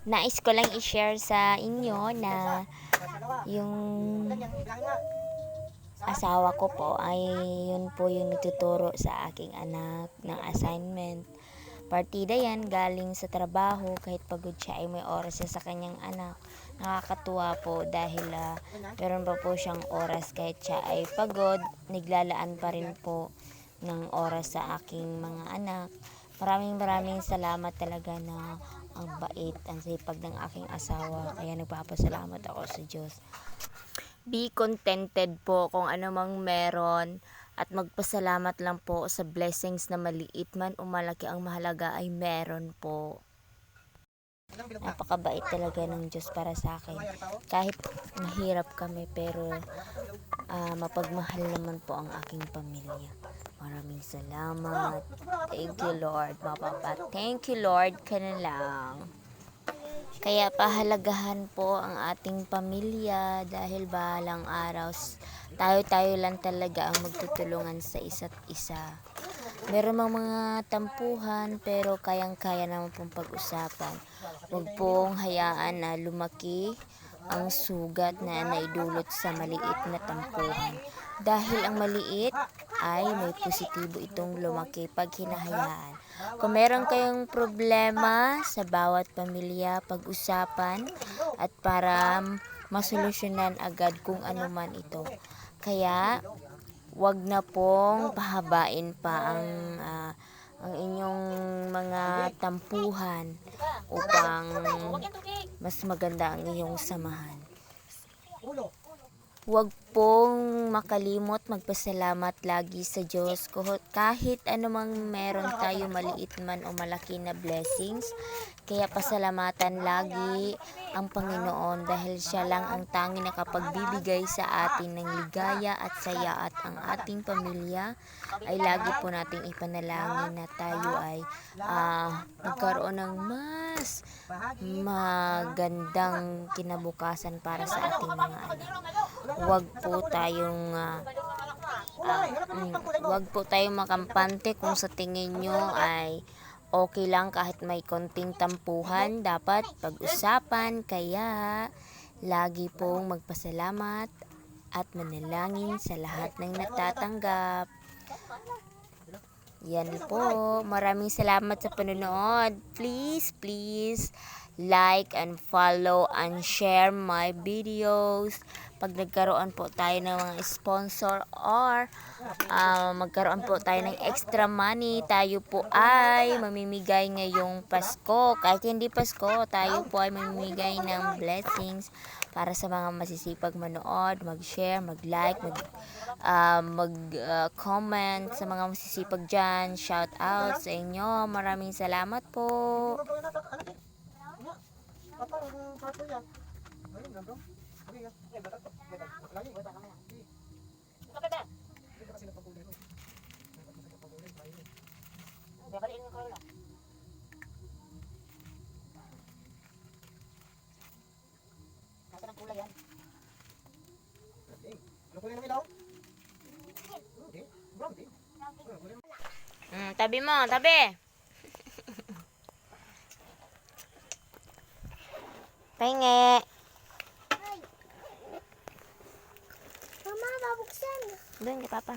Nais ko lang i-share sa inyo na yung asawa ko po ay yun po yung nagtuturo sa aking anak ng assignment. Partida yan galing sa trabaho, kahit pagod siya ay may oras siya sa kanyang anak. Nakakatuwa po dahil meron pa po siyang oras kahit siya ay pagod, naglalaan pa rin po ng oras sa aking mga anak. Maraming salamat talaga na ang bait, ang sipag ng aking asawa. Kaya nagpapasalamat ako sa Diyos. Be contented po kung ano mang meron at magpasalamat lang po sa blessings na maliit man o malaki, ang mahalaga ay meron po. Napakabait talaga ng Diyos para sa akin. Kahit mahirap kami pero mapagmahal naman po ang aking pamilya. Maraming salamat. Thank you Lord, Papa. Thank you Lord ka na lang. Kaya pahalagahan po ang ating pamilya dahil balang araw tayo-tayo lang talaga ang magtutulungan sa isa't isa. Meron mang mga tampuhan pero kayang-kaya naman pong pag-usapan. Huwag pong hayaan na lumaki ang sugat na naidulot sa maliit na tampuhan. Dahil ang maliit ay may positibo itong lumaki pag hinahayaan. Kung meron kayong problema sa bawat pamilya, pag-usapan at para masolusyonan agad kung ano man ito. Kaya wag na pong pahabain pa ang inyong mga tampuhan upang mas maganda ang iyong samahan. Huwag pong makalimot magpasalamat lagi sa Diyos kahit anumang meron tayo, maliit man o malaki na blessings. Kaya pasalamatan lagi ang Panginoon dahil siya lang ang tanging nakapagbibigay sa atin ng ligaya at saya, at ang ating pamilya ay lagi po nating ipanalangin na tayo ay magkaroon ng mas magandang kinabukasan para sa ating mga anak. Huwag po tayong makampante kung sa tingin nyo ay okay lang kahit may konting tampuhan. Dapat pag-usapan, kaya lagi pong magpasalamat at manalangin sa lahat ng natatanggap. Yan po. Maraming salamat sa panonood. Please like and follow and share my videos. Pag nagkaroon po tayo ng mga sponsor or magkaroon po tayo ng extra money, tayo po ay mamimigay ngayong Pasko. Kahit hindi Pasko, tayo po ay mamimigay ng blessings para sa mga masisipag manood, mag-share, mag-like, mag-comment sa mga masisipag dyan. Shout out sa inyo. Maraming salamat po. Tabi mo, tabi. Penge. Mama, babuksan. Doon kay Papa.